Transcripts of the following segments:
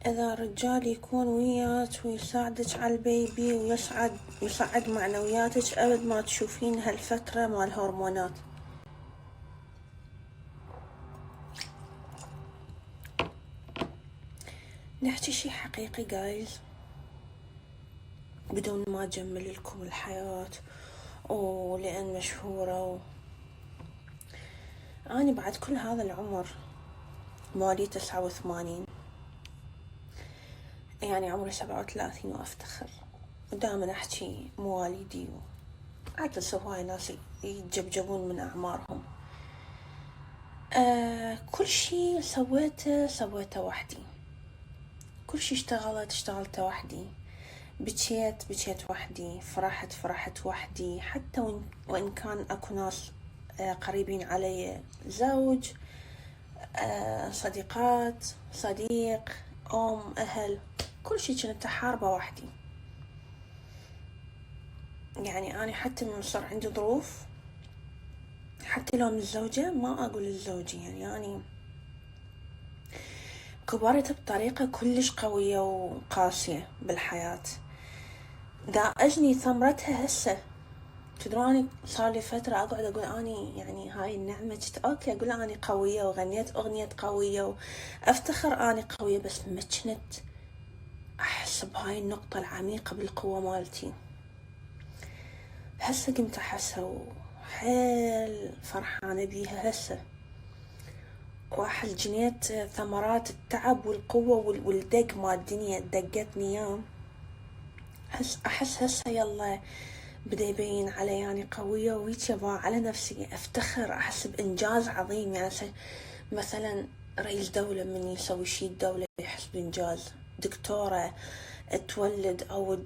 إذا الرجال يكون وياك ويساعدك على البيبي ويصعد معنوياتك، أبد ما تشوفين هالفترة مال هرمونات. نحكي شي حقيقي جايز بدون ما أجمل لكم الحياة، ولأن مشهورة أنا بعد كل هذا العمر، مواليد 89، يعني عمري 37 وأفتخر، ودائما أحكي مواليدي، وعكس هواي ناس يتجبجبون من أعمارهم. كل شي سويته وحدي، كل شي اشتغلته وحدي، بكيت وحدي، فرحت وحدي، حتى وإن كان أكو ناس قريبين علي، زوج، صديقات، صديق، أهل، كل شي كنت أحاربه وحدي. يعني أنا حتى من صار عندي ظروف، حتى لو متزوجة ما أقول لزوجي، يعني أنا كبرت بطريقة كلش قوية وقاسية بالحياة، داعجني ثمرتها هسه. تدروني صار لي فترة أقعد أقول أني يعني هاي النعمة أوكي، أقول أني قوية وغنيت أغنية قوية وأفتخر أني قوية، بس ما كنت أحس بهاي النقطة العميقة بالقوة مالتي. هسه قمت أحسها وحيل فرحانة بيها هسه، واحد جنيت ثمرات التعب والقوة والدق ما الدنيا دقتني يوم. أحس هسه يلا بدأ يبين علي يعني قوية ويتشبع على نفسي، أفتخر، أحس بإنجاز عظيم. يعني مثلا رئيس دولة من يسوي شي الدولة يحس بإنجاز، دكتورة تولد أو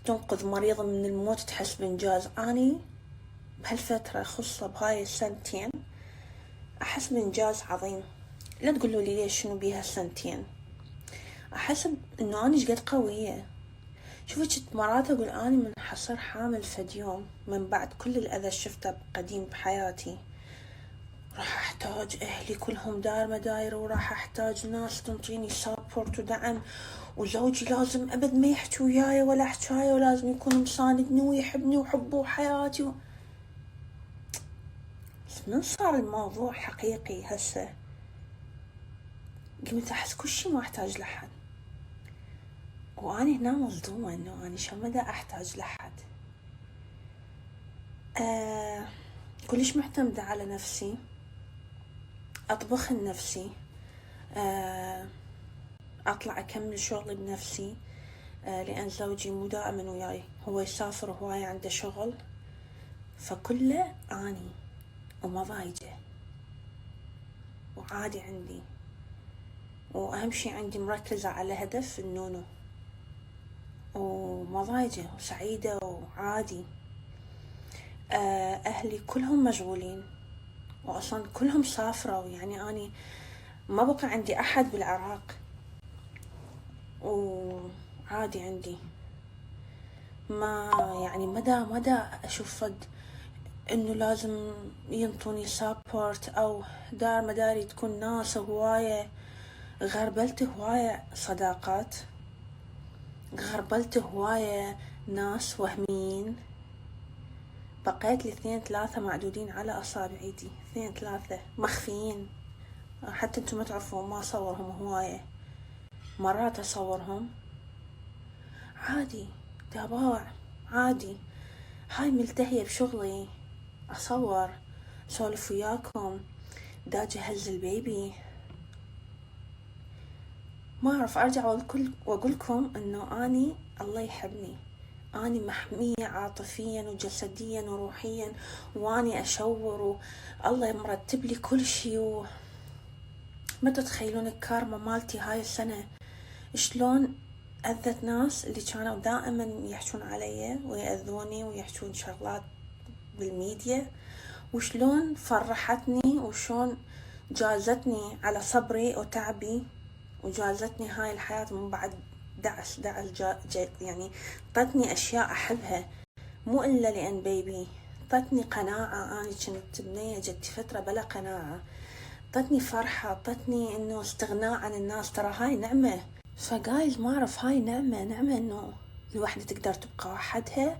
تنقذ مريض من الموت تحس بإنجاز. أني بهالفترة خصة بهاي السنتين أحس بإنجاز عظيم. لا تقولوا لي ليش شنو بيها السنتين، أحس إنه أنا شقد قوية. شوفي مرات أقول أنا من حصر حامل فد يوم من بعد كل الأذى شفته قديم بحياتي، راح أحتاج أهلي كلهم دار مداير، وراح أحتاج ناس تنطيني سابورت ودعم، وزوجي لازم أبد ما يحكي وياي ولا حكاية، ولازم يكون مساندني ويحبني وحبه حياتي بس من صار الموضوع حقيقي هسه قمت أحس كل شي ما أحتاج لحد، وأنا هنا مصدومة إنه أنا شو مدى أحتاج لحد. كلش معتمدة على نفسي، أطبخ لنفسي، أطلع أكمل شغلي بنفسي، لأن زوجي مو دائما وياي، هو يسافر وهواي عنده شغل، فكله أني ومضايجه، وعادي عندي، وأهم شي عندي مركزة على هدف النونو، ومضايجه وسعيدة وعادي. أهلي كلهم مشغولين، وأصلا كلهم سافروا، يعني أني ما بقى عندي أحد بالعراق، وعادي عندي، ما يعني مدى أشوف فد إنه لازم ينطوني سابورت أو دار مداري تكون ناس هواية. غربلت هواية صداقات، غربلت هواية ناس وهميين، بقيت لي 2 3 معدودين على أصابع ايدي، 2 3 مخفيين، حتى انتم ما تعرفون، ما أصورهم هواية، مرات أصورهم عادي، داباع عادي، هاي ملتهية بشغلي، أصور، أسولف وياكم، دا جهز البيبي، ما أعرف أرجع وأقولكم إنه أني الله يحبني، أني محمية عاطفيا وجسديا وروحيا، وأني أشور، والله مرتب لي كل شي، ما تتخيلون الكارما مالتي هاي السنة شلون أذت ناس اللي كانوا دائما يحشون علي ويأذوني ويحشون شغلات بالميديا، وشلون فرحتني، وشلون جازتني على صبري وتعبي، وجازتني هاي الحياة من بعد دعس يعني طتني أشياء أحبها، مو إلا لأن بيبي، طتني قناعة. أنا كنت بنية جدي فترة بلا قناعة، طتني فرحة، طتني إنه استغناء عن الناس، ترى هاي نعمة، فقايل ما أعرف، هاي نعمة إنه الوحدة تقدر تبقى وحدها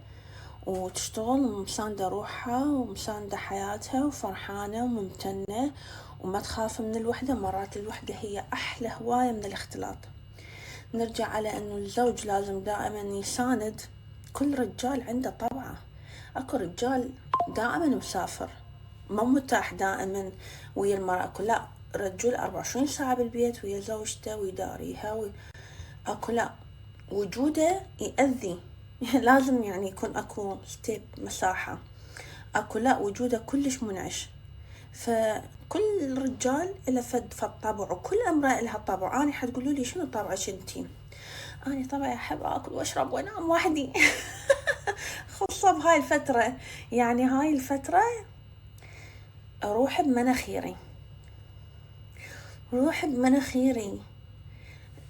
وتشتغل ومساندة روحها ومساندة حياتها وفرحانة وممتنة وما تخاف من الوحدة. مرات الوحدة هي أحلى هواية من الاختلاط. نرجع على إنه الزوج لازم دائما يساند. كل رجال عنده طبعه. أكو رجال دائما مسافر، مو متاح دائما ويا المرأة. أكو لا، رجل 24 ساعة بالبيت ويا زوجته ويداريها أكو لا، وجوده يأذي. لازم يعني يكون أكو ستيب مساحة. أكو لا، وجوده كلش منعش. فكل رجال له فد طبع وكل امرأة لها طبع. أنا حتقولوا لي شنو طبعك انتي؟ أنا طبعي أحب أكل وأشرب وأنام وحدي. خصوصا بهاي الفترة، يعني هاي الفترة أروح بمناخيري،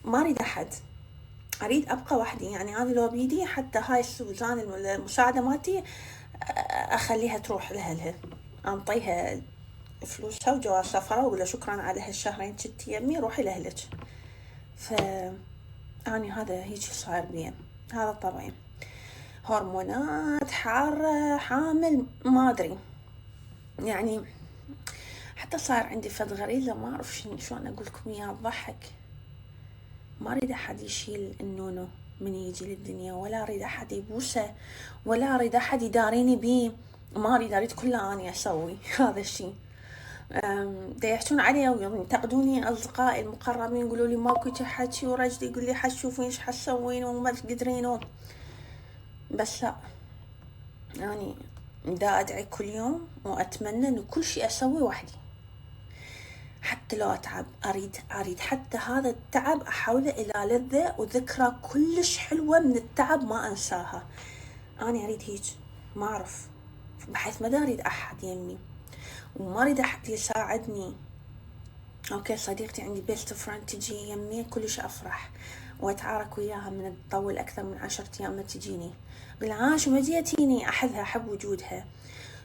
ما أريد أحد، أريد أبقى وحدي. يعني أنا لو بيدي حتى هاي سوزان المساعدة مالتي أخليها تروح لها، أنطيها فلوسها وجواز سفرها وأقول لها شكرا على هالشهرين كنتي يمي، روحي لأهلك. أنا هذا هيجي صاير بي، هذا طبعي. هرمونات، حارة، حامل، ما أدري، يعني حتى صار عندي فد غريزة ما أعرف شلون أقولكم إياها، تضحك. ما أريد أحد يشيل النونو من يجي للدنيا، ولا أريد أحد يبوسه، ولا أريد أحد يداريني بيه. ما أريد كله أنا أسوي. هذا الشيء دا يحجون علي وينتقدوني أصدقائي المقربين، يقولوا لي ماكو حكي، ورجلي يقول لي حتشوفين ايش حتسوين وما تقدرين. بس لا، يعني دا أدعي كل يوم وأتمنى إنه كل شيء أسوي وحدي، حتى لو أتعب. أريد حتى هذا التعب أحوله إلى لذة وذكرى كلش حلوة من التعب ما أنساها. أنا أريد هيك، ما أعرف، بحيث ما أريد أحد يمي، وما أريد أحد يساعدني. أوكي، صديقتي عندي بيست فريند تجي يمي كلش أفرح وأتعارك وياها من تطول أكثر من 10 أيام ما تجيني، أقول شو ما جيتيني، أحبها، أحب وجودها.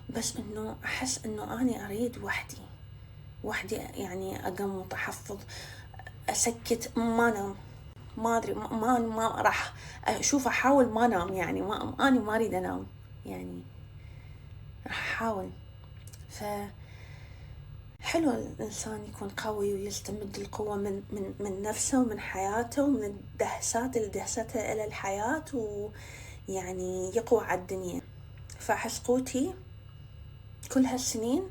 بس إنه أحس إنه أنا أريد وحدي، يعني أقوم متحفظ، أسكت، ما أنام، ما أدري، ما راح أشوف، أحاول ما أنام، يعني أنا ما أريد أنام، يعني راح أحاول. حلو الإنسان يكون قوي ويستمد القوة من نفسه ومن حياته ومن الدهسات اللي دهستها إلى الحياة، ويعني يقوى على الدنيا. فأحس قوتي كل هالسنين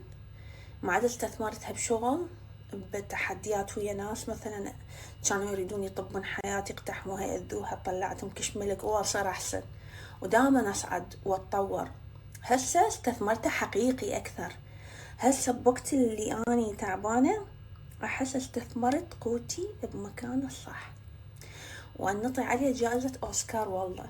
ما عاد استثمرتها بشغل، بتحديات ويا ناس مثلا كانوا يريدون يطبون حياتي، اقتحموها، يأذوها، طلعتهم كش ملك وأصير أحسن ودائما أصعد وأتطور. هسه استثمرته حقيقي أكثر. هسه بوقت اللي أني تعبانة أحس استثمرت قوتي بمكان الصح، وأنطي عليه جائزة أوسكار والله.